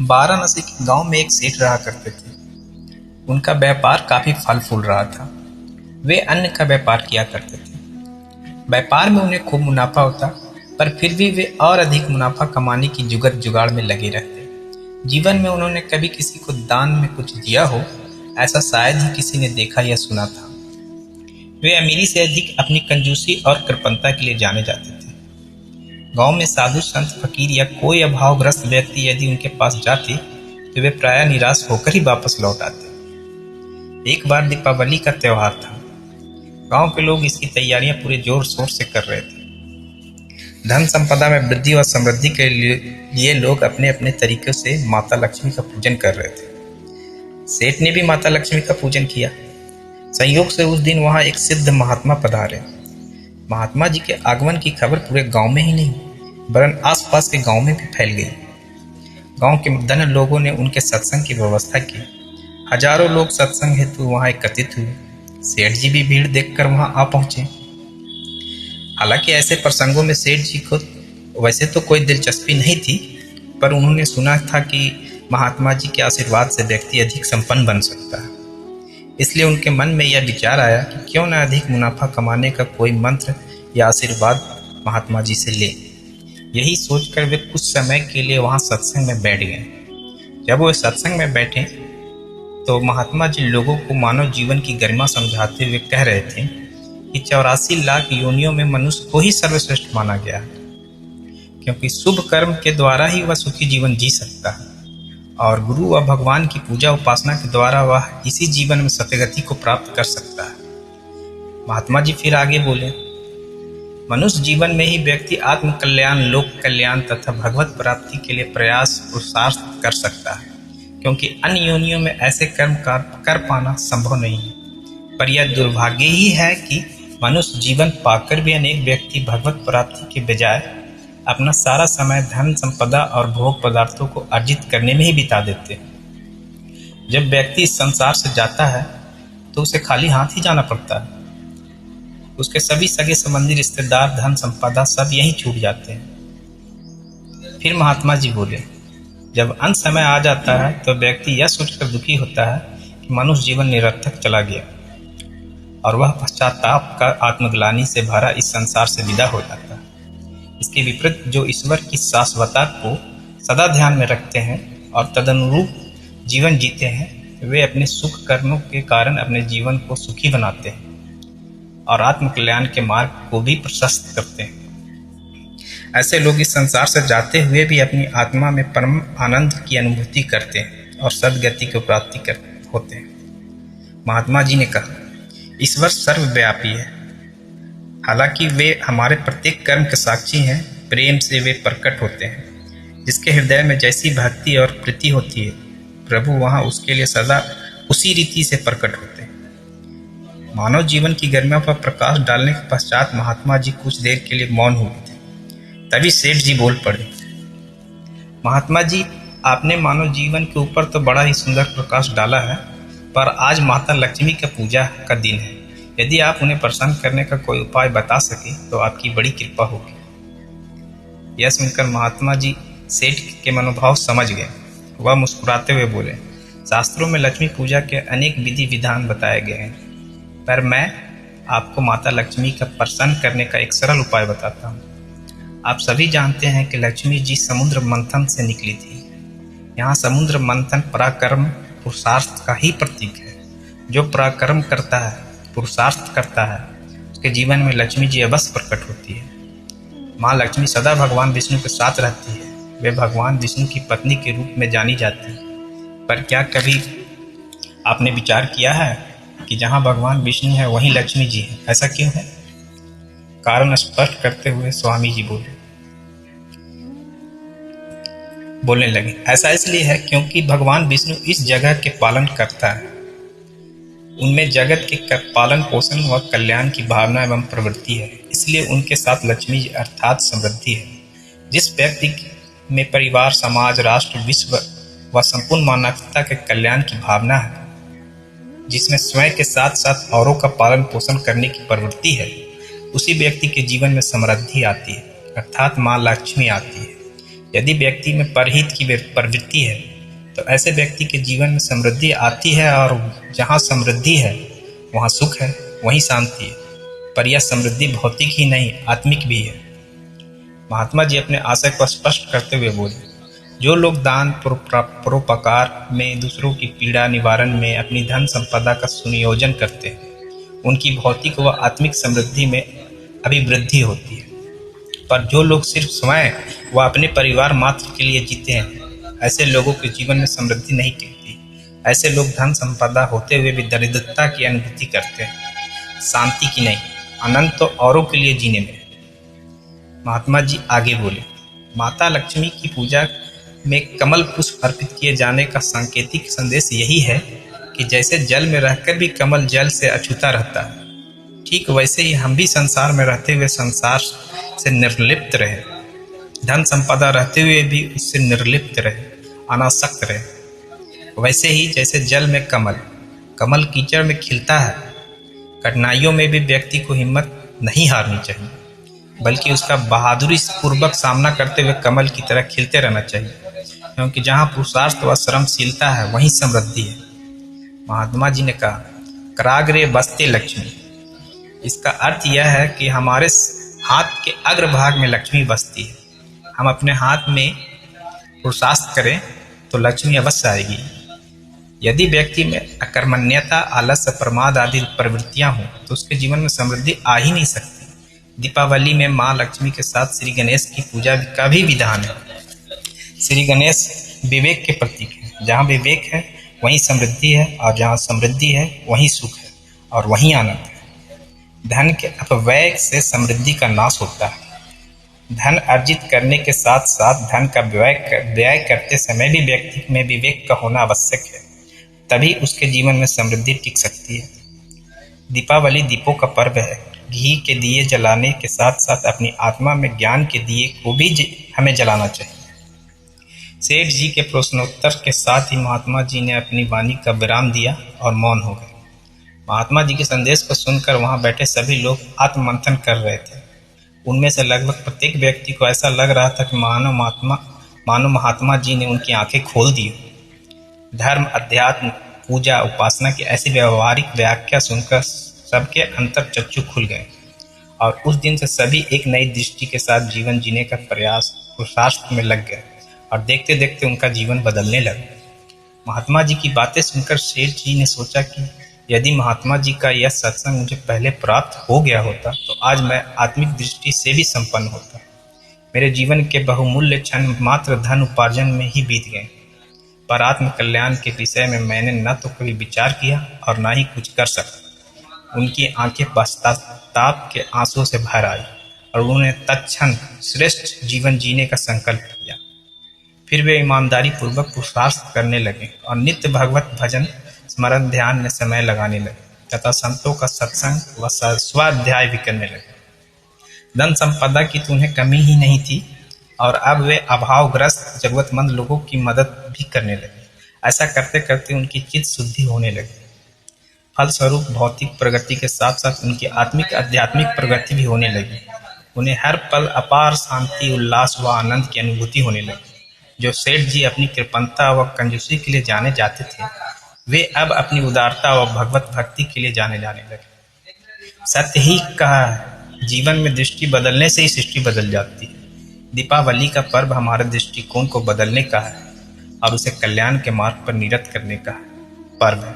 वाराणसी के गांव में एक सेठ रहा करते थे। उनका व्यापार काफी फल फूल रहा था। वे अन्न का व्यापार किया करते थे। व्यापार में उन्हें खूब मुनाफा होता, पर फिर भी वे और अधिक मुनाफा कमाने की जुगत जुगाड़ में लगे रहते। जीवन में उन्होंने कभी किसी को दान में कुछ दिया हो, ऐसा शायद ही किसी ने देखा या सुना था। वे अमीरी से अधिक अपनी कंजूसी और कृपणता के लिए जाने जाते थे। गांव में साधु संत फकीर या कोई अभावग्रस्त व्यक्ति यदि उनके पास जाते तो वे प्रायः निराश होकर ही वापस लौट आते। एक बार दीपावली का त्योहार था। गांव के लोग इसकी तैयारियां पूरे जोर शोर से कर रहे थे। धन संपदा में वृद्धि और समृद्धि के लिए लोग अपने अपने तरीकों से माता लक्ष्मी का पूजन कर रहे थे। सेठ ने भी माता लक्ष्मी का पूजन किया। संयोग से उस दिन वहां एक सिद्ध महात्मा पधारे। महात्मा जी के आगमन की खबर पूरे गांव में ही नहीं, वरन आसपास के गांव में भी फैल गई। गांव के धन लोगों ने उनके सत्संग की व्यवस्था की। हजारों लोग सत्संग हेतु वहां एकत्रित हुए। सेठ जी भी भीड़ देखकर वहां आ पहुंचे। हालांकि ऐसे प्रसंगों में सेठ जी को वैसे तो कोई दिलचस्पी नहीं थी, पर उन्होंने सुना था कि महात्मा जी के आशीर्वाद से व्यक्ति अधिक संपन्न बन सकता है। इसलिए उनके मन में यह विचार आया कि क्यों न अधिक मुनाफा कमाने का कोई मंत्र या आशीर्वाद महात्मा जी से ले। यही सोचकर वे कुछ समय के लिए वहां सत्संग में बैठ गए। जब वे सत्संग में बैठे तो महात्मा जी लोगों को मानव जीवन की गरिमा समझाते हुए कह रहे थे कि 84 लाख योनियों में मनुष्य को ही सर्वश्रेष्ठ माना गया है, क्योंकि शुभ कर्म के द्वारा ही वह सुखी जीवन जी सकता है और गुरु व भगवान की पूजा उपासना के द्वारा वह इसी जीवन में सत्यगति को प्राप्त कर सकता है। महात्मा जी फिर आगे बोले, मनुष्य जीवन में ही व्यक्ति आत्म कल्याण, लोक कल्याण तथा भगवत प्राप्ति के लिए प्रयास पुरुषार्थ कर सकता है, क्योंकि अन्य योनियों में ऐसे कर्म कर पाना संभव नहीं है। पर यह दुर्भाग्य ही है कि मनुष्य जीवन पाकर भी अनेक व्यक्ति भगवत प्राप्ति के बजाय अपना सारा समय धन संपदा और भोग पदार्थों को अर्जित करने में ही बिता देते हैं। जब व्यक्ति इस संसार से जाता है तो उसे खाली हाथ ही जाना पड़ता है। उसके सभी सगे संबंधी, रिश्तेदार, धन संपदा सब यहीं छूट जाते हैं। फिर महात्मा जी बोले, जब अंत समय आ जाता है तो व्यक्ति यह सोचकर दुखी होता है कि मनुष्य जीवन निरर्थक चला गया और वह पश्चाताप का आत्मग्लानि से भरा इस संसार से विदा हो जाता है। इसके विपरीत जो ईश्वर की शाश्वतता को सदा ध्यान में रखते हैं और तदनुरूप जीवन जीते हैं, वे अपने सुख कर्मों के कारण अपने जीवन को सुखी बनाते हैं और आत्मकल्याण के मार्ग को भी प्रशस्त करते हैं। ऐसे लोग इस संसार से जाते हुए भी अपनी आत्मा में परम आनंद की अनुभूति करते हैं और सद्गति को प्राप्ति होते हैं। महात्मा जी ने कहा, ईश्वर सर्वव्यापी है। हालांकि वे हमारे प्रत्येक कर्म के साक्षी हैं। प्रेम से वे प्रकट होते हैं। जिसके हृदय में जैसी भक्ति और प्रीति होती है, प्रभु वहां उसके लिए सदा उसी रीति से प्रकट होते हैं। मानव जीवन की गरिमा पर प्रकाश डालने के पश्चात महात्मा जी कुछ देर के लिए मौन हुए थे। तभी सेठ जी बोल पड़े, महात्मा जी, आपने मानव जीवन के ऊपर तो बड़ा ही सुंदर प्रकाश डाला है, पर आज माता लक्ष्मी का पूजा का दिन है। यदि आप उन्हें प्रसन्न करने का कोई उपाय बता सके तो आपकी बड़ी कृपा होगी। यह सुनकर महात्मा जी सेठ के मनोभाव समझ गए। वह मुस्कुराते हुए बोले, शास्त्रों में लक्ष्मी पूजा के अनेक विधि विधान बताए गए हैं, पर मैं आपको माता लक्ष्मी का प्रसन्न करने का एक सरल उपाय बताता हूँ। आप सभी जानते हैं कि लक्ष्मी जी समुद्र मंथन से निकली थी। यहाँ समुद्र मंथन पराक्रम, पुरुषार्थ का ही प्रतीक है। जो पराक्रम करता है, पुरुषार्थ करता है, उसके जीवन में लक्ष्मी जी अवश्य प्रकट होती है। माँ लक्ष्मी सदा भगवान विष्णु के साथ रहती है। वे भगवान विष्णु की पत्नी के रूप में जानी जाती है। पर क्या कभी आपने विचार किया है कि जहाँ भगवान विष्णु है वहीं लक्ष्मी जी है? ऐसा क्यों है? कारण स्पष्ट करते हुए स्वामी जी बोलने लगे, ऐसा इसलिए है क्योंकि भगवान विष्णु इस जगह के पालन करता है। उनमें जगत के पालन पोषण व कल्याण की भावना एवं प्रवृत्ति है। इसलिए उनके साथ लक्ष्मी जी अर्थात समृद्धि है। जिस व्यक्ति में परिवार, समाज, राष्ट्र, विश्व व संपूर्ण मानवता के कल्याण की भावना है, जिसमें स्वयं के साथ साथ औरों का पालन पोषण करने की प्रवृत्ति है, उसी व्यक्ति के जीवन में समृद्धि आती है, अर्थात माँ लक्ष्मी आती है। यदि व्यक्ति में परहित की प्रवृत्ति है तो ऐसे व्यक्ति के जीवन में समृद्धि आती है, और जहाँ समृद्धि है वहाँ सुख है, वहीं शांति है। पर यह समृद्धि भौतिक ही नहीं, आत्मिक भी है। महात्मा जी अपने आशय को स्पष्ट करते हुए बोले, जो लोग दान परोपकार में, दूसरों की पीड़ा निवारण में अपनी धन संपदा का सुनियोजन करते हैं, उनकी भौतिक व आत्मिक समृद्धि में अभिवृद्धि होती है। पर जो लोग सिर्फ स्वयं व अपने परिवार मात्र के लिए जीते हैं, ऐसे लोगों के जीवन में समृद्धि नहीं टिकती। ऐसे लोग धन संपदा होते हुए भी दरिद्रता की अनुभूति करते हैं, शांति की नहीं। अनंत तो औरों के लिए जीने में। महात्मा जी आगे बोले, माता लक्ष्मी की पूजा में कमल पुष्प अर्पित किए जाने का सांकेतिक संदेश यही है कि जैसे जल में रहकर भी कमल जल से अछूता रहता है, ठीक वैसे ही हम भी संसार में रहते हुए संसार से निर्लिप्त रहे, धन संपदा रहते हुए भी उससे निर्लिप्त रहे, अनासक्त रहे। वैसे ही जैसे जल में कमल कीचड़ में खिलता है, कठिनाइयों में भी व्यक्ति को हिम्मत नहीं हारनी चाहिए, बल्कि उसका बहादुरी पूर्वक सामना करते हुए कमल की तरह खिलते रहना चाहिए, क्योंकि जहाँ पुरुषार्थ व श्रमशीलता है वहीं समृद्धि है। महात्मा जी ने कहा, कराग्रे बसते लक्ष्मी। इसका अर्थ यह है कि हमारे हाथ के अग्रभाग में लक्ष्मी बसती है। हम अपने हाथ में पुरुषार्थ करें तो लक्ष्मी अवश्य आएगी। यदि व्यक्ति में अकर्मण्यता, आलस्य, प्रमाद आदि प्रवृत्तियां हों तो उसके जीवन में समृद्धि आ ही नहीं सकती। दीपावली में माँ लक्ष्मी के साथ श्री गणेश की पूजा का भी विधान है। श्री गणेश विवेक के प्रतीक है। जहाँ विवेक है वहीं समृद्धि है, और जहाँ समृद्धि है वहीं सुख है, और वहीं आनंद है। धन के अपव्यय से समृद्धि का नाश होता है। धन अर्जित करने के साथ साथ धन का व्यय करते समय भी व्यक्ति में विवेक का होना आवश्यक है, तभी उसके जीवन में समृद्धि टिक सकती है। दीपावली दीपों का पर्व है। घी के दिए जलाने के साथ साथ अपनी आत्मा में ज्ञान के दिए को भी हमें जलाना चाहिए। सेठ जी के प्रश्नोत्तर के साथ ही महात्मा जी ने अपनी वाणी का विराम दिया और मौन हो गए। महात्मा जी के संदेश को सुनकर वहां बैठे सभी लोग आत्ममंथन कर रहे थे। उनमें से लगभग प्रत्येक व्यक्ति को ऐसा लग रहा था कि मानो महात्मा जी ने उनकी आंखें खोल दी। धर्म, अध्यात्म, पूजा, उपासना की ऐसी व्यवहारिक व्याख्या सुनकर सबके अंतर चक्षु खुल गए, और उस दिन से सभी एक नई दृष्टि के साथ जीवन जीने का प्रयास पुरुषार्थ में लग गए, और देखते देखते उनका जीवन बदलने लगा। महात्मा जी की बातें सुनकर सेठ जी ने सोचा कि यदि महात्मा जी का यह सत्संग मुझे पहले प्राप्त हो गया होता तो आज मैं आत्मिक दृष्टि से भी संपन्न होता। मेरे जीवन के बहुमूल्य क्षण मात्र धन उपार्जन में ही बीत गए, पर आत्म कल्याण के विषय में मैंने न तो कभी विचार किया और न ही कुछ कर सका। उनकी आंखें पश्चाताप के आंसुओं से भर आई, और उन्होंने तत्क्षण श्रेष्ठ जीवन जीने का संकल्प किया। फिर वे ईमानदारी पूर्वक पुरुषार्थ करने लगे और नित्य भगवत भजन, स्मरण, ध्यान में समय लगाने लगे तथा संतों का सत्संग व स्वाध्याय भी करने लगे। धन संपदा की तो उन्हें कमी ही नहीं थी, और अब वे अभावग्रस्त जरूरतमंद लोगों की मदद भी करने लगे। ऐसा करते करते उनकी चित्त शुद्धि होने लगी। फलस्वरूप भौतिक प्रगति के साथ साथ उनकी आत्मिक आध्यात्मिक प्रगति भी होने लगी। उन्हें हर पल अपार शांति, उल्लास व आनंद की अनुभूति होने लगी। जो सेठ जी अपनी कृपणता व कंजूसी के लिए जाने जाते थे, वे अब अपनी उदारता व भगवत भक्ति के लिए जाने लगे। सत्य ही कहा है, जीवन में दृष्टि बदलने से ही सृष्टि बदल जाती है। दीपावली का पर्व हमारे दृष्टिकोण को बदलने का है और उसे कल्याण के मार्ग पर निरत करने का पर्व है।